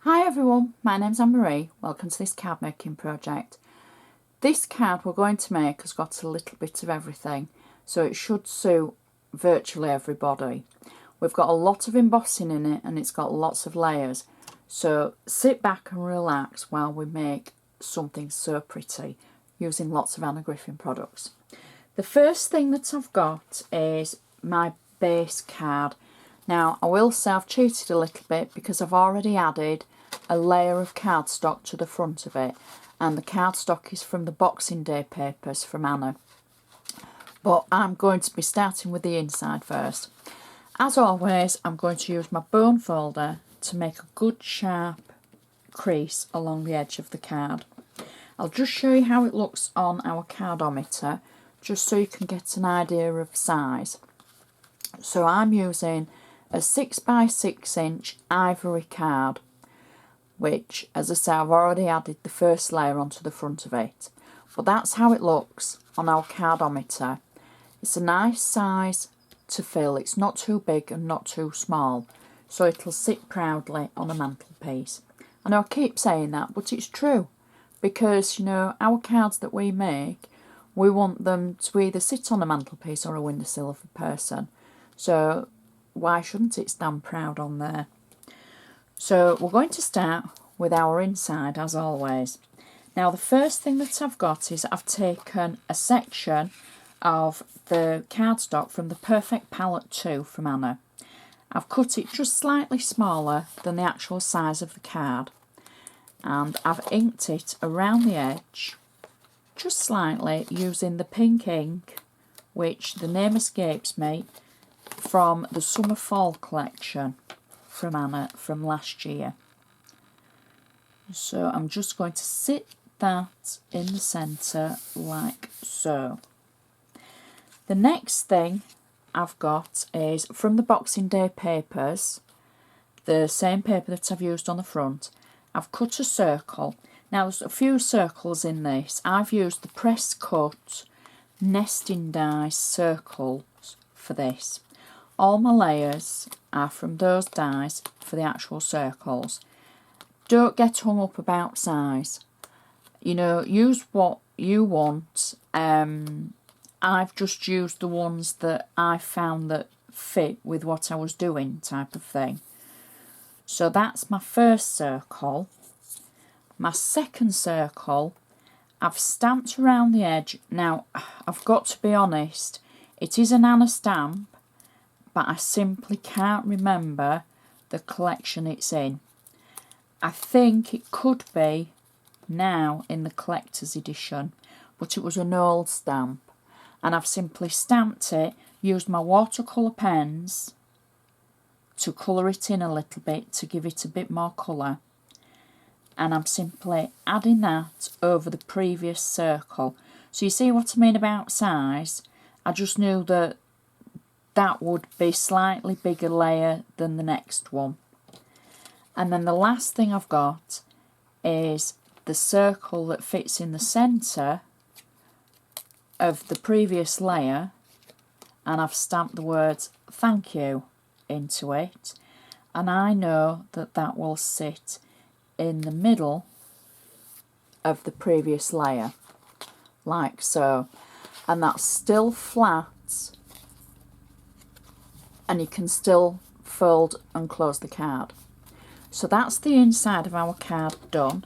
Hi everyone, my name's Anna Marie. Welcome to this card making project. This card we're going to make has got a little bit of everything, so it should suit virtually everybody. We've got a lot of embossing in it and it's got lots of layers, so sit back and relax while we make something so pretty using lots of Anna Griffin products. The first thing that I've got is my base card. Now I will say I've cheated a little bit because I've already added a layer of cardstock to the front of it, and the cardstock is from the Boxing Day papers from Anna, but I'm going to be starting with the inside first. As always, I'm going to use my bone folder to make a good sharp crease along the edge of the card. I'll just show you how it looks on our cardometer just so you can get an idea of size. So I'm using a 6x6 inch ivory card, which, as I say, I've already added the first layer onto the front of it. But that's how it looks on our cardometer. It's a nice size to fill. It's not too big and not too small, so it'll sit proudly on a mantelpiece. I know I keep saying that, but it's true, because, you know, our cards that we make, we want them to either sit on a mantelpiece or a windowsill of a person. So why shouldn't it stand proud on there? So we're going to start with our inside as always. Now the first thing that I've got is I've taken a section of the cardstock from the Perfect Palette 2 from Anna. I've cut it just slightly smaller than the actual size of the card, and I've inked it around the edge just slightly using the pink ink, which the name escapes me, from the Summer Fall collection from Anna from last year. So I'm just going to sit that in the centre like so. The next thing I've got is from the Boxing Day papers, the same paper that I've used on the front. I've cut a circle. Now there's a few circles in this. I've used the Presscut nesting dies circles for this. All my layers are from those dies for the actual circles. Don't get hung up about size. You know, use what you want. I've just used the ones that I found that fit with what I was doing, type of thing. So that's my first circle. My second circle, I've stamped around the edge. Now, I've got to be honest, it is an Anna stamp, but I simply can't remember the collection it's in. I think it could be now in the collector's edition, but it was an old stamp, and I've simply stamped it, used my watercolour pens to colour it in a little bit to give it a bit more colour, and I'm simply adding that over the previous circle. So you see what I mean about size? I just knew that that would be slightly bigger layer than the next one. And then the last thing I've got is the circle that fits in the centre of the previous layer, and I've stamped the words thank you into it, and I know that that will sit in the middle of the previous layer like so, and that's still flat, and you can still fold and close the card. So that's the inside of our card done,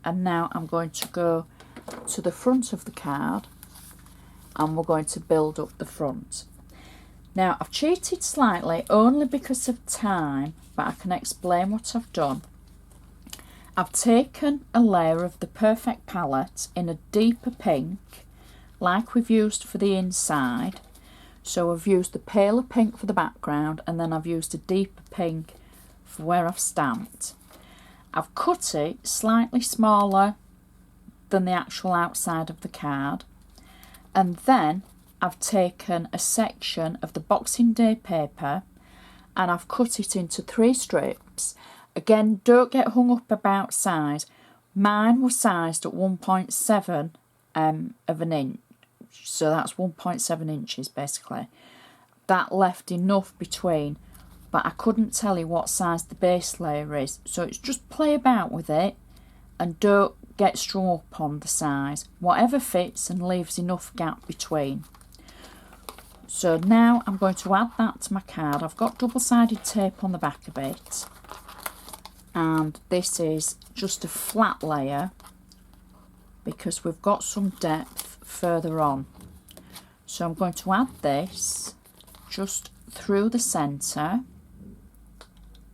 and now I'm going to go to the front of the card and we're going to build up the front. Now I've cheated slightly only because of time, but I can explain what I've done. I've taken a layer of the Perfect Palette in a deeper pink like we've used for the inside. So I've used the paler pink for the background, and then I've used a deeper pink for where I've stamped. I've cut it slightly smaller than the actual outside of the card, and then I've taken a section of the Boxing Day paper and I've cut it into 3 strips. Again, don't get hung up about size. Mine was sized at 1.7 of an inch. So that's 1.7 inches basically. That left enough between, but I couldn't tell you what size the base layer is, so it's just play about with it and don't get strung up on the size. Whatever fits and leaves enough gap between. So now I'm going to add that to my card. I've got double-sided tape on the back of it, and this is just a flat layer because we've got some depth further on. So I'm going to add this just through the centre,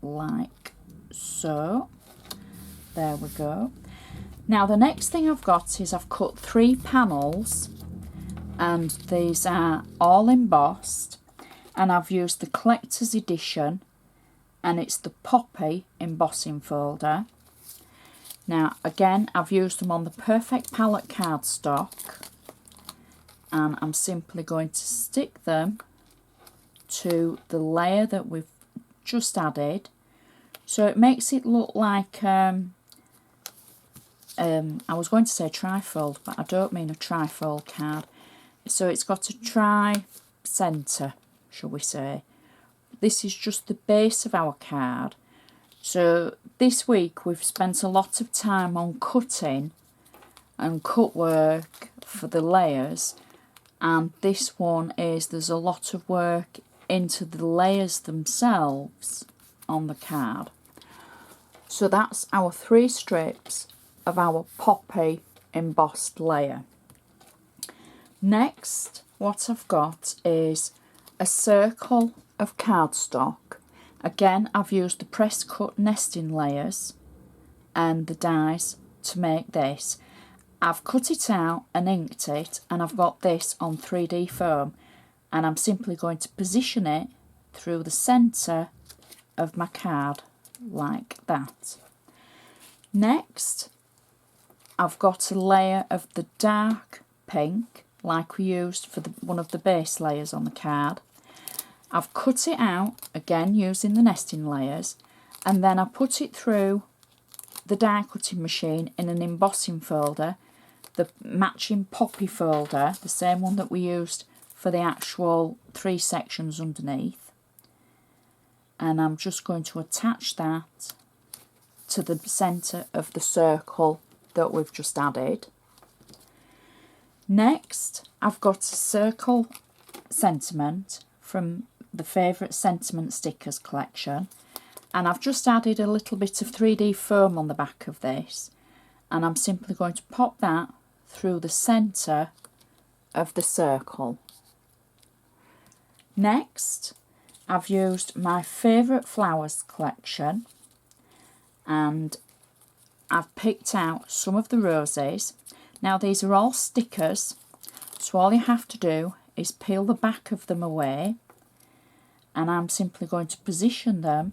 like so. There we go. Now the next thing I've got is I've cut 3 panels, and these are all embossed, and I've used the collector's edition, and it's the Poppy embossing folder. Now again, I've used them on the perfect palette cardstock, and I'm simply going to stick them to the layer that we've just added, so it makes it look like I was going to say trifold, but I don't mean a trifold card. So it's got a tri-centre, shall we say. This is just the base of our card. So this week we've spent a lot of time on cutting and cut work for the layers, and this one is, there's a lot of work into the layers themselves on the card. So that's our 3 strips of our Poppy embossed layer. Next, what I've got is a circle of cardstock. Again, I've used the Presscut nesting layers and the dies to make this. I've cut it out and inked it, and I've got this on 3D foam, and I'm simply going to position it through the centre of my card like that. Next, I've got a layer of the dark pink like we used for one of the base layers on the card. I've cut it out again using the nesting layers, and then I put it through the die cutting machine in an embossing folder, the matching Poppy folder, the same one that we used for the actual 3 sections underneath, and I'm just going to attach that to the centre of the circle that we've just added. Next, I've got a circle sentiment from the favourite sentiment stickers collection, and I've just added a little bit of 3D foam on the back of this, and I'm simply going to pop that through the centre of the circle. Next, I've used my favourite flowers collection, and I've picked out some of the roses. Now these are all stickers, so all you have to do is peel the back of them away, and I'm simply going to position them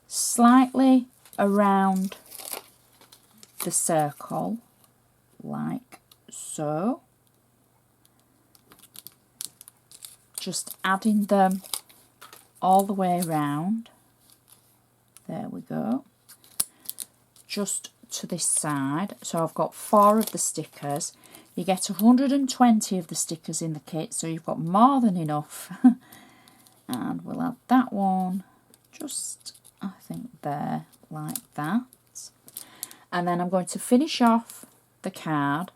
slightly around the circle like so, just adding them all the way around. There we go, just to this side. So I've got 4 of the stickers. You get 120 of the stickers in the kit, so you've got more than enough. And we'll add that one just, I think, there, like that. And then I'm going to finish off the card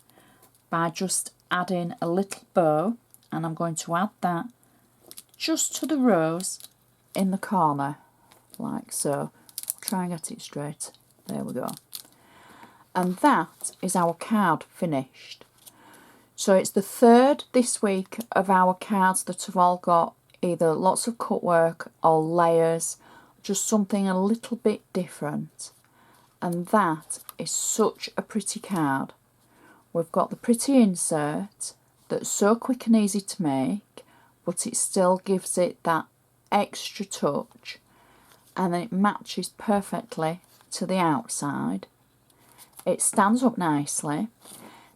by just adding a little bow, and I'm going to add that just to the rose in the corner, like so. I'll try and get it straight. There we go. And that is our card finished. So it's the 3rd this week of our cards that have all got either lots of cut work or layers, just something a little bit different. And that is such a pretty card. We've got the pretty insert that's so quick and easy to make, but it still gives it that extra touch, and then it matches perfectly to the outside. It stands up nicely.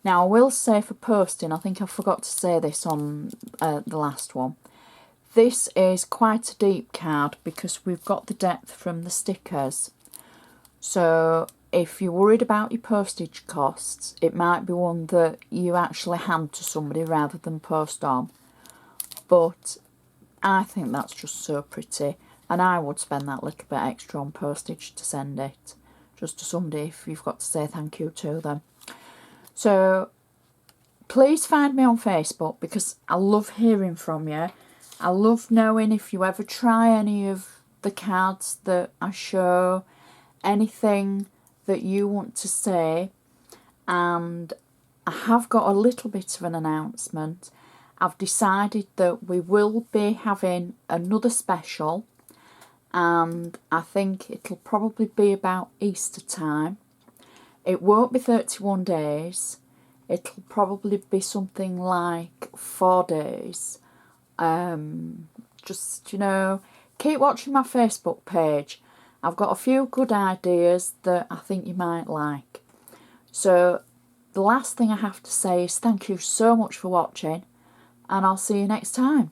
Now I will say for posting, I think I forgot to say this on the last one, this is quite a deep card because we've got the depth from the stickers. So if you're worried about your postage costs, it might be one that you actually hand to somebody rather than post on. But I think that's just so pretty, and I would spend that little bit extra on postage to send it just to somebody if you've got to say thank you to them. So please find me on Facebook, because I love hearing from you. I love knowing if you ever try any of the cards that I show, anything that you want to say. And I have got a little bit of an announcement. I've decided that we will be having another special, and I think it'll probably be about Easter time. It won't be 31 days. It'll probably be something like 4 days. Just, you know, keep watching my Facebook page. I've got a few good ideas that I think you might like. So the last thing I have to say is thank you so much for watching, and I'll see you next time.